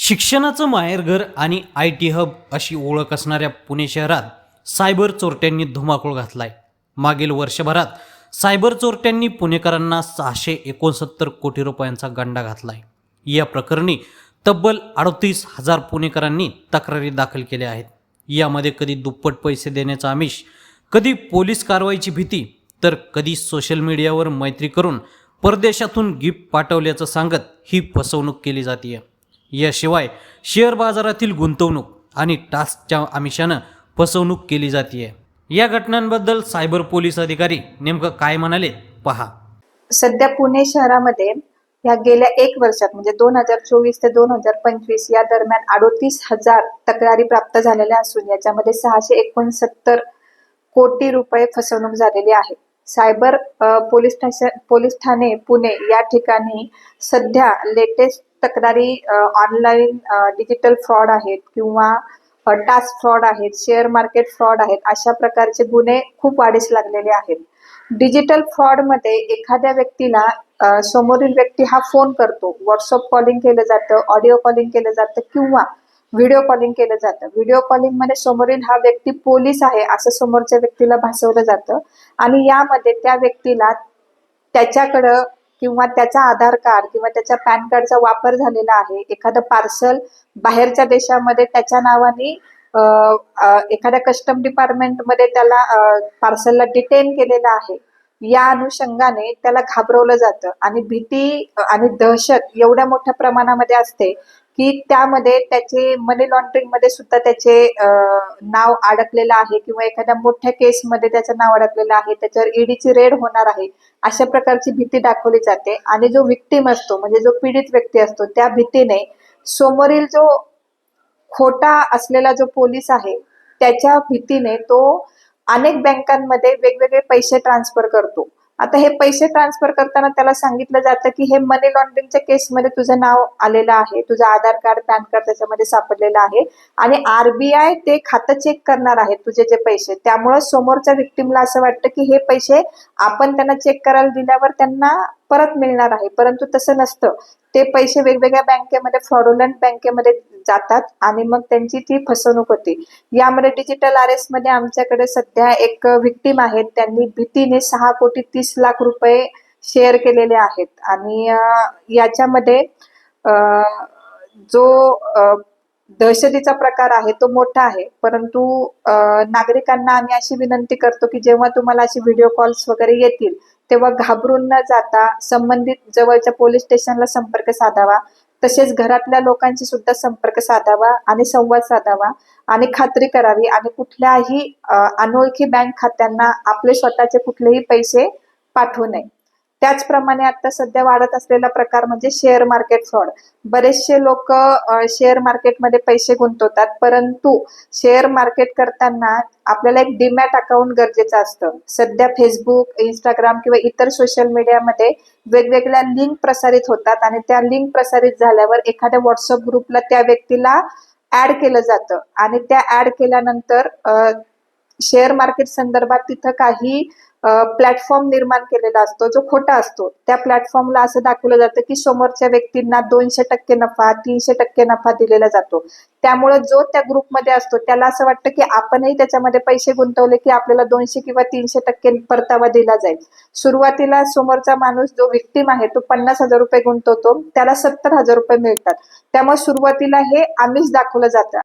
शिक्षणाचं माहेरघर आणि आय टी हब अशी ओळख असणाऱ्या पुणे शहरात सायबर चोरट्यांनी धुमाकूळ घातलाय. मागील वर्षभरात सायबर चोरट्यांनी पुणेकरांना 669 कोटी रुपयांचा गंडा घातलाय. या प्रकरणी तब्बल 38,000 पुणेकरांनी तक्रारी दाखल केल्या आहेत. यामध्ये कधी दुप्पट पैसे देण्याचा आमिष, कधी पोलीस कारवाईची भीती, तर कधी सोशल मीडियावर मैत्री करून परदेशातून गिफ्ट पाठवल्याचं सांगत ही फसवणूक केली जाते. याशिवाय शेअर बाजारातील गुंतवणूक आणि टास्कच्या आमिषानं फसवणूक केली जाते. या घटनांबद्दल सायबर पोलीस अधिकारी नेमकं काय म्हणाले पहा. सध्या पुणे शहरामध्ये या गेल्या 1 वर्षात म्हणजे 2024 ते 2025 या दरम्यान 38,000 तक्रारी प्राप्त झालेल्या असून याच्यामध्ये 669 कोटी रुपये फसवणूक झालेली आहे. सायबर पोलीस ठाणे पुणे या ठिकाणी सध्या लेटेस्ट तक्रारी ऑनलाईन डिजिटल फ्रॉड आहेत किंवा टास्क फ्रॉड आहेत, शेअर मार्केट फ्रॉड आहेत, अशा प्रकारचे गुन्हे खूप वाढीस लागलेले आहेत. डिजिटल फ्रॉडमध्ये एखाद्या व्यक्तीला समोरील व्यक्ती हा फोन करतो, व्हॉट्सअप कॉलिंग केलं जातं, ऑडिओ कॉलिंग केलं जातं किंवा व्हिडिओ कॉलिंग केलं जातं. व्हिडिओ कॉलिंगमध्ये समोरील हा व्यक्ती पोलीस आहे असं समोरच्या व्यक्तीला भासवलं जातं आणि यामध्ये त्या व्यक्तीला त्याच्याकडं किंवा त्याचा आधार कार्ड किंवा त्याच्या पॅन कार्डचा वापर झालेला आहे. एखादं पार्सल बाहेरच्या देशामध्ये त्याच्या नावाने एखाद्या कस्टम डिपार्टमेंटमध्ये त्याला पार्सलला डिटेन केलेलं आहे. या अनुषंगाने त्याला घाबरवलं जातं आणि भीती आणि दहशत एवढ्या मोठ्या प्रमाणामध्ये असते की त्यामध्ये त्याचे मनी लॉन्ड्रिंगमध्ये सुद्धा त्याचे नाव अडकलेलं आहे किंवा एखाद्या मोठ्या केसमध्ये त्याचं नाव अडकलेलं आहे, त्याच्यावर ईडीची रेड होणार आहे, अशा प्रकारची भीती दाखवली जाते. आणि जो विक्टिम असतो म्हणजे जो पीडित व्यक्ती असतो त्या भीतीने समोरील जो खोटा असलेला जो पोलीस आहे त्याच्या भीतीने तो अनेक बँकांमध्ये वेगवेगळे पैसे ट्रान्सफर करतो. आता हे पैसे ट्रान्सफर करताना त्याला सांगितलं जातं की हे मनी लॉन्ड्रिंगच्या केसमध्ये तुझं नाव आलेलं आहे, तुझं आधार कार्ड पॅन कार्ड त्याच्यामध्ये सापडलेलं आहे आणि RBI ते खातं चेक करणार आहे तुझे जे पैसे. त्यामुळं समोरच्या विक्टिमला असं वाटतं की हे पैसे आपण त्यांना चेक करायला दिल्यावर त्यांना परत मिळणार आहे, परंतु तसं नसतं. ते पैसे वेगवेगळ्या बँकेमध्ये फ्रॉडुलंट बँकेमध्ये जातात आणि मग त्यांची ती फसवणूक होते. यामध्ये डिजिटल अरेस्ट मध्ये आमच्याकडे सध्या एक विक्टिम आहेत, त्यांनी भीतीने 6,30,00,000 रुपये शेअर केलेले आहेत आणि याच्यामध्ये जो दहशतीचा प्रकार आहे तो मोठा आहे. परंतु नागरिकांना आम्ही अशी विनंती करतो की जेव्हा तुम्हाला अशी व्हिडिओ कॉल्स वगैरे येतील तेव्हा घाबरून न जाता संबंधित जवळच्या पोलीस स्टेशनला संपर्क साधावा, तसेच घरातल्या लोकांशी सुद्धा संपर्क साधावा आणि संवाद साधावा आणि खात्री करावी आणि कुठल्याही अनोळखी बँक खात्यांना आपले स्वतःचे कुठलेही पैसे पाठवू नये. त्याचप्रमाणे आता सध्या वाढत असलेला प्रकार म्हणजे शेअर मार्केट फ्रॉड. बरेचसे लोक शेअर मार्केटमध्ये पैसे गुंतवतात, परंतु शेअर मार्केट करताना आपल्याला एक डीमॅट अकाउंट गरजेचं असतं. सध्या फेसबुक, इंस्टाग्राम किंवा इतर सोशल मीडियामध्ये वेगवेगळ्या लिंक प्रसारित होतात आणि त्या लिंक प्रसारित झाल्यावर एखाद्या व्हॉट्सअप ग्रुपला त्या व्यक्तीला ऍड केलं जातं आणि त्या ऍड केल्यानंतर शेअर मार्केट संदर्भात तिथं काही प्लॅटफॉर्म निर्माण केलेला असतो जो खोटा असतो. त्या प्लॅटफॉर्मला असं दाखवलं जातं की समोरच्या व्यक्तींना 200% नफा, 300% नफा दिलेला जातो. त्यामुळे जो त्या ग्रुपमध्ये असतो त्याला असं वाटतं की आपणही त्याच्यामध्ये पैसे गुंतवले की आपल्याला 200 किंवा 300% परतावा दिला जाईल. सुरुवातीला समोरचा माणूस जो विक्टिम आहे तो 50,000 रुपये गुंतवतो, त्याला 70,000 रुपये मिळतात. त्यामुळे सुरुवातीला हे आमिष दाखवलं जातं.